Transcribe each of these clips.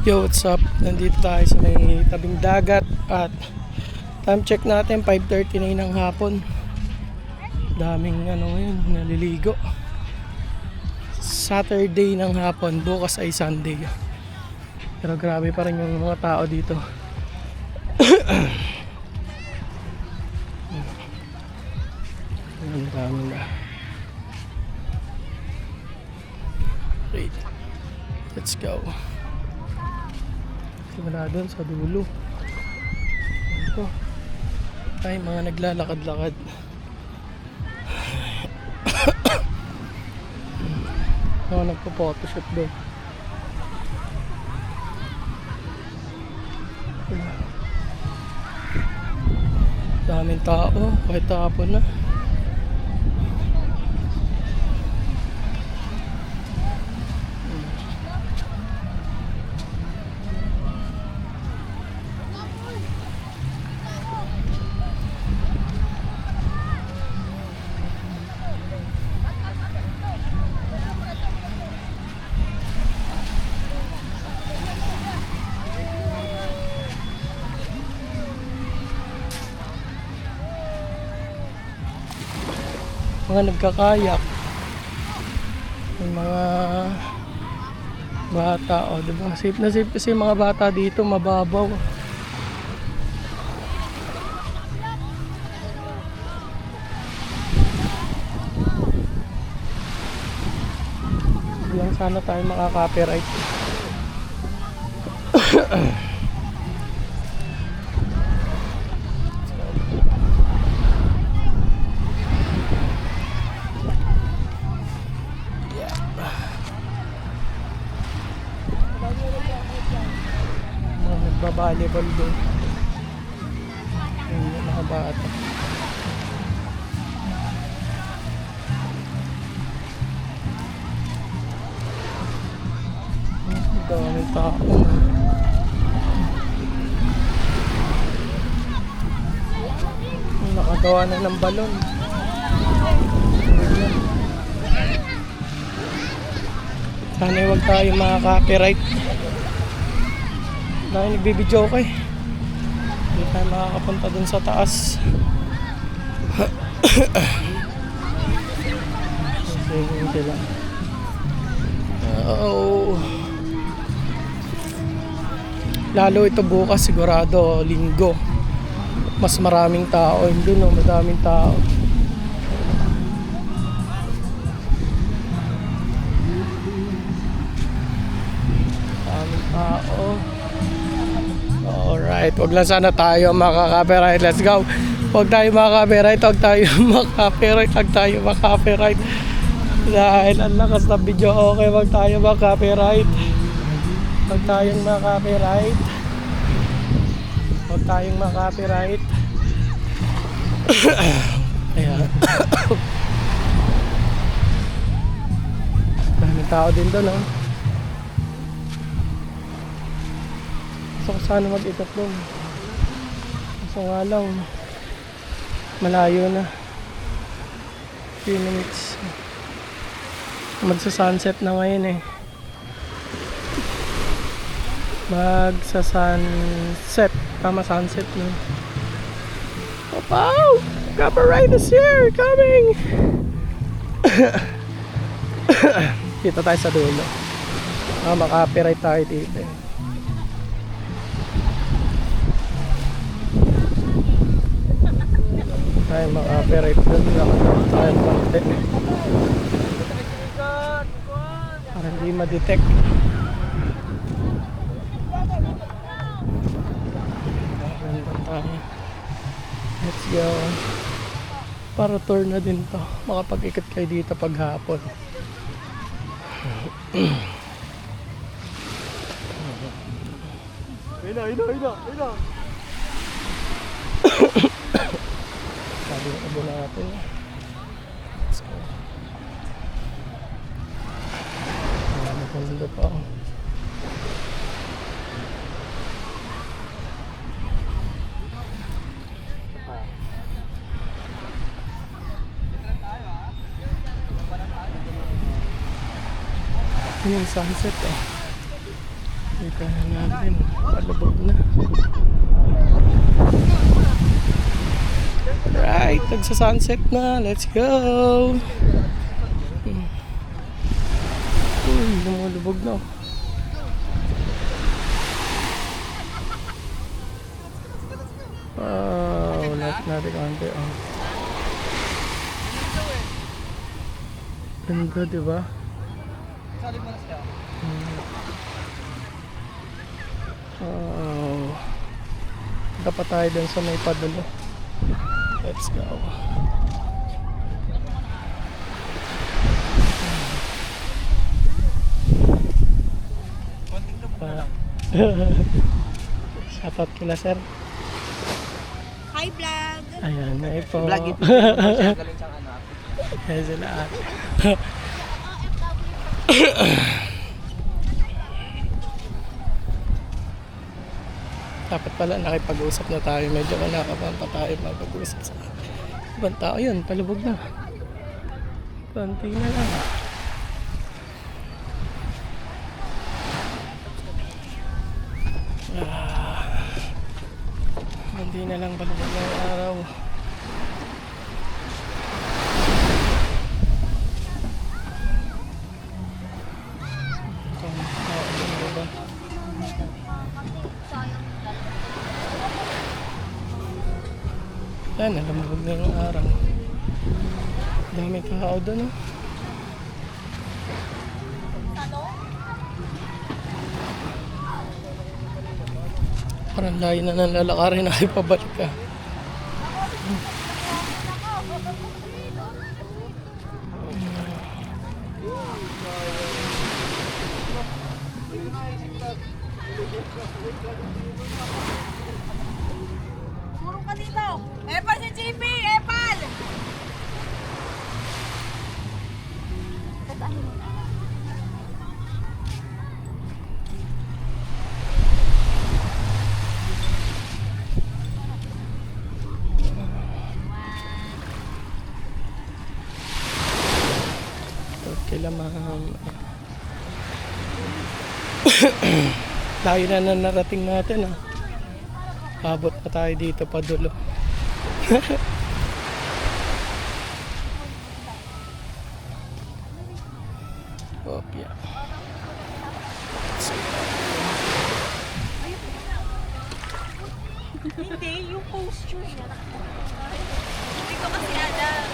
Yo, what's up? Nandito tayo sa may tabing dagat at time check natin 5:39 ng hapon. Daming ngayon, naliligo. Saturday ng hapon, bukas ay Sunday. Pero grabe pa rin yung mga tao dito. Ang dami na. Wait. Let's go. Wala doon sa dulo. Ito. Ay, mga naglalakad-lakad. Mga nagpo-photoshoot doon. Daming tao, kahit hapon na. Mga nagkakayak, may mga bata, o diba, safe na safe kasi mga bata dito, mababaw. Lang sana tayo makaka-copyright. Volleyball doon. Yung mga bata. Ang daming tao. Nakagawa na ng balon. Sana huwag tayo makaka-copyright. Dahil nagbibideo ko eh. Hindi tayo makakapunta dun sa taas. Hindi lang. Oh. Lalo ito bukas sigurado linggo. Mas maraming tao. Hindi no, madaming tao. Maraming tao. Alright, wag lang sana tayo makaka-copyright. Let's go. Wag tayo makaka-copyright, wag tayo makaka-copyright, wag tayo makaka-copyright. Dahil ang lakas na video, okay, wag tayo makaka-copyright. Wag tayong makaka-copyright. Wag tayong makaka-copyright. Ayan. Daming tao din doon, no? Gusto ko sana mag-ikot doon. Gusto nga lang, malayo na. Few minutes. Magsa-sunset na ngayon eh. Magsa-sunset. Tama, sunset na. Wow! Copyright is here! Coming! Kita tayo sa dulo. Maka-copyright tayo dito eh. Tayo maka-copyright doon. Nakatawa tayo konti. Para hindi ma-detect. Let's go. Para tour na din to. Makapag-ikot kayo dito pag hapon. Ina. Sabi ng abo natin. Let's go. Maganda pa. Yung sunset eh. Puntahan natin. Palubog na. Right, nagsa-sunset na. Let's go! Lumulubog na. Wow, lahat natin konti. Oh. Ganda, diba? Oh. Dapat tayo dun sa may padulo. Let's go. Shoutout kila sir. Hi vlog! Ayan na po. Vlog ito. Galing siyang ano. Kaya sila dapat pala nakipag-usap na tayo. Medyo kinakabahan pa tayo mapag-usap sa ibang tao. Yun, palubog na. Konti na lang. Konti na lang palubog na yung araw. Yan, nalamabog na yung araw. Dami tao doon, oh. Parang layo na ng lalakarin na ipabalik ka. Puro ka dito! Epal si JP! Epal! Okay lang, ma'am. Layo na narating natin, ah. Abot pa tayo dito pa dulo. Opya. Hindi, yung posture niya. Hindi ko kasi alam.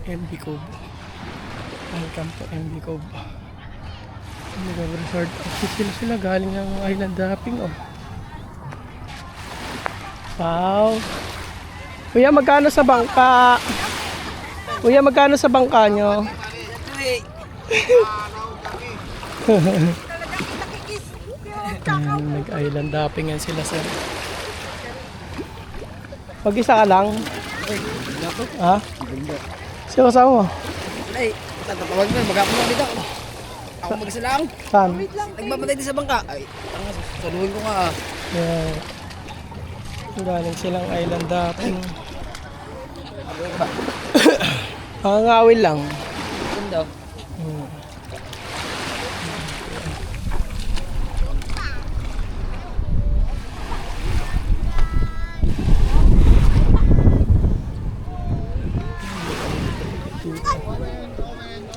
MB Cove. Welcome to MB Cove. Nag-resort office sila galing ng island hopping, oh. Wow. Kuya, magkano sa bangka? Kuya, magkano sa bangka nyo? Nag-island hopping yan sila, sir. Mag-isa ka lang? Ha? Sino kasama mo? Ay, tatawag mo. Mag-ako mo dito. Ako mag-isa lang. Saan? Nagmamatay din sa bangka. Ay, saluhin ko nga. Yeah. Galing silang island hopping. Pangangawil lang. Ganda.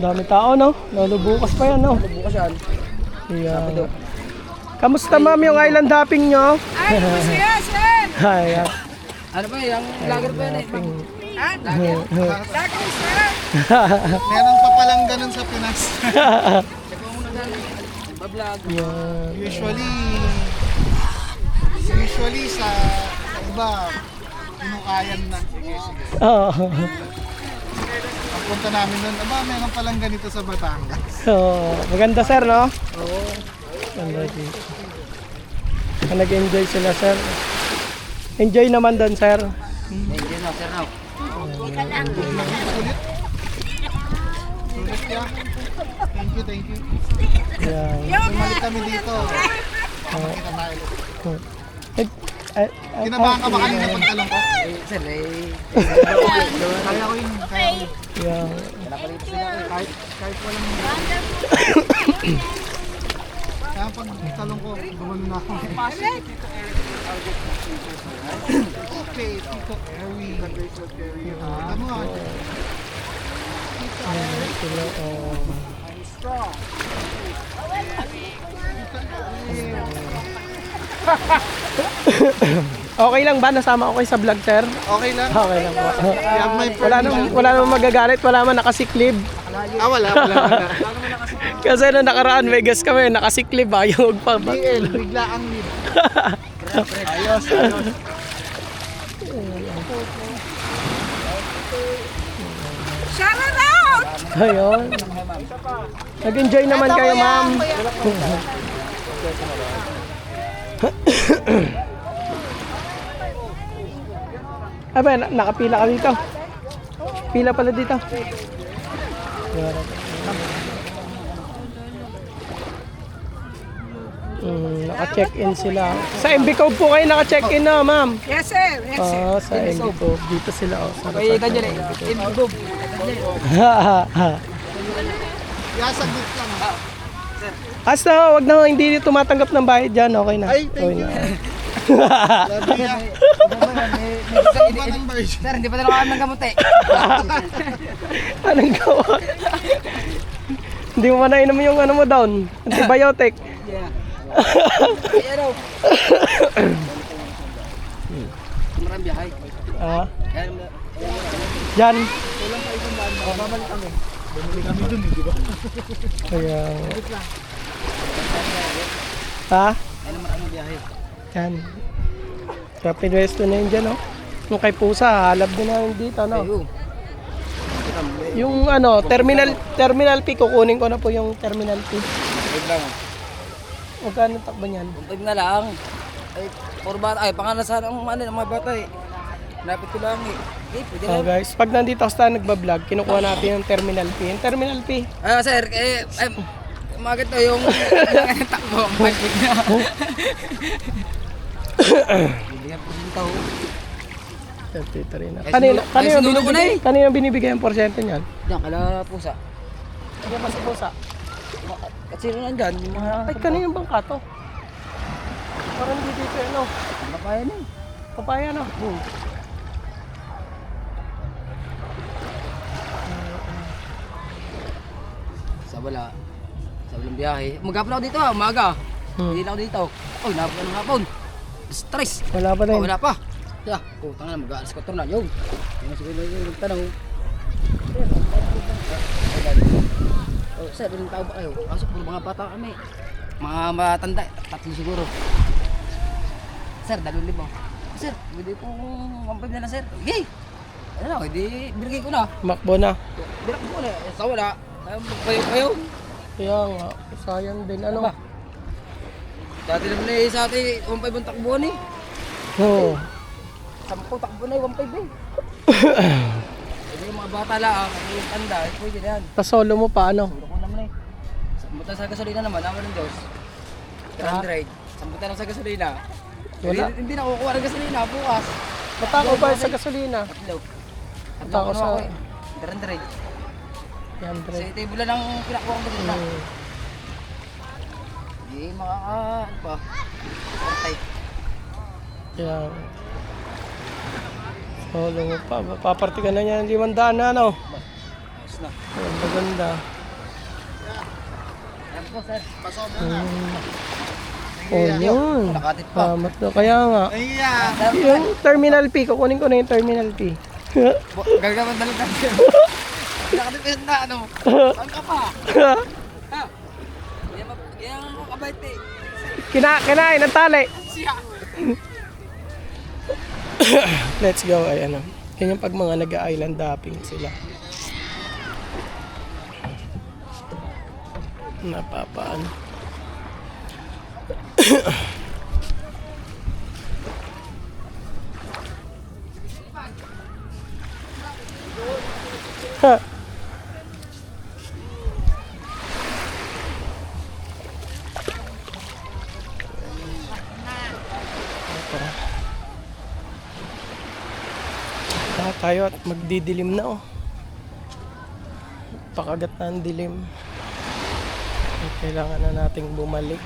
Dami tao, no? Lalo bukas pa yan, no? Bukas yan. Yeah. Kamusta, ma'am, yung island hopping nyo? Ay, gusto yan, sir! Ay, Ano ba yung vlogger pa yan eh? Ha? Lagi, sir! Meron pa palang ganun sa Pinas. Check mo muna dali. Ba-vlog. yeah. Usually sa iba, pinukayan na. Oh. Pagpunta namin doon, meron palang ganito sa Batangas. So, maganda, sir, no? Oo. Maganda dito. Nag-enjoy sila, sir. Enjoy naman doon, sir. Thank you na, sir. Now. Sulit ya. Thank you, thank you. Yan. Bumalik kami dito. Makita tayo. Kinabahan ka ba kanina pagtalong ko? Sir, Kaya ko yun. Kaya ko yun. Yan. Kahit walang... Kaya pag talong ko, gumano na ako. Okay, Tito Erwin. Ano nga? Sila, I'm strong. Okay lang ba? Nasama ako kayo sa vlog, sir? Okay lang. Okay lang po. You have my Wala namang magagalit, wala man nakasiklib. Wala. Kasi nung nakaraan, Vegas kami, nakasiklib ayaw pa. DL, bigla ang lead. Ayos. Shout out! Ayun. Nag-enjoy naman kayo, ma'am. Aba, nakapila ka dito. Pila pala dito. Naka-check-in sila. Sa MB Cove po kayo naka-check-in na, ma'am. Yes, sir. Yes, sir. Sa MB Cove. Dito sila. Okay, ito dyan eh. Imagog. Yasagot lang. Basta, wag na, hindi tumatanggap ng bayad dyan. Okay na. Ay, thank Okay you. na. Sabi niya. Iba ng version. Sir, hindi pa talaga kami ng gamot eh. Anong gawa? Hindi mo man nainom yung ano mo down. Antibiotic. Ayan o. Maraming biyahay. Ah, Ayan, dyan. Babalik kami. Bumili kami dun, di ba? Kaya... Ha? ayan maraming biyahay. Yan. Kaya pinwesto na yun dyan, no? Yung kay Pusa, halab din na yun dito, no? Ayun. Yung ano, terminal P, kukunin ko na po yung terminal P. Wait lang. Magkano takbo niyan? Puntag na lang. Ay, for bata. Ay, panganasan ang ano ng mga bata eh. Napit ko lang eh. Eh, pwede So lang. guys, pag nandito ako sa nagbablog, kinukuha natin yung terminal P. Yung terminal P, Ah, sir, umagat na yung takbo. Pagpig na. Hindi nga po yung tao. 33 na. Ay, Kanina sinulo ko na eh. Kanina binibigay ang porsyento niyan? Diyan, kala pusa. Ano ba sa Pusa? At sino nandyan? Yung mga... Ay, kanina bang kato? Parang hindi dito, ano? Makapayan eh. Papaya, no? Sa wala. Sa walang biyahe. Magapon ako dito ah, umaga. Hindi na ako dito. Oh, nabot na ng hapon. Stress. Wala pa Oh, din. wala pa. Yeah, putang na, mag-aalas 4 na. Yung. Yung siguro yung nagtanong. Oh, sir, ilang tao ba kayo? Kaso puro mga bata kami. Mga matanda, tatlo siguro. Sir, 2,000. Sir, pwede po 1,500 na lang, sir. Okay. Ano na, hindi, binigay ko na. Makbo na. Binigay ko na. Sa wala. Kayo. Kaya nga, sayang din. Ano? Ba? Dati naman eh sa atin, 1,500 ang takbuhan eh. Oo. 10 takbo na eh, 1,500 eh. Hindi yung mga bata lang, yung tanda, pwede na yan. Tas solo mo pa, ano? Sulo ko naman eh. Sambutan sa gasolina naman, naman ng Diyos. 300. Sambutan lang sa gasolina. Wala. Hindi na kukuha ng gasolina, bukas. Matako ba sa gasolina? Tatlo. Tatlo Matako ko sa... na ako eh. 300. Yan, Kasi Dre. table lang pinakuha ko gasolina. Hindi ano pa. Type. Kaya... Solo mo pa. Paparty ka na niya ng 500 na, ano? Ayos na. Ang maganda. Ayan po sir. Oh, yun. Nakatid pa. Salamat na. Kaya nga. Iya. Yung terminal P, kukunin ko na yung terminal P. Gagawan na lang tayo. Nakatid na ano. Saan ka pa? Ha? Yan ang kabait eh. Kinain ng tali. Let's go. Ay, ano. Yan yung pag mga nag-island hopping sila. Napapaan. Ha. tayo at magdidilim na oh. Pakagat na ang dilim. Kailangan na nating bumalik.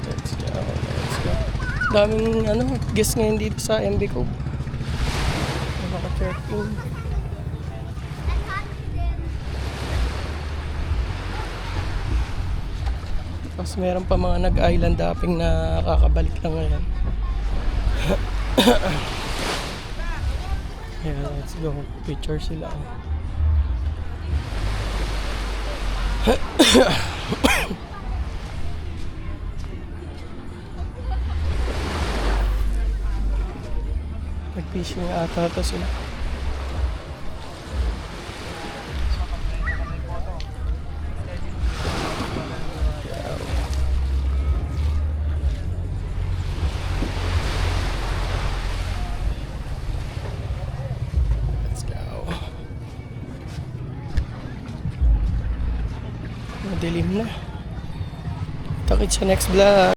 Let's go, let's go. Daming guest ngayon dito sa MB Cove. Naka-check in. Tapos meron pa mga nag-island hopping na kakabalik lang ngayon. Yeah, let's go. Picture sila. Nag-fishing ata ito sila. Madilim na. Takit sa next vlog.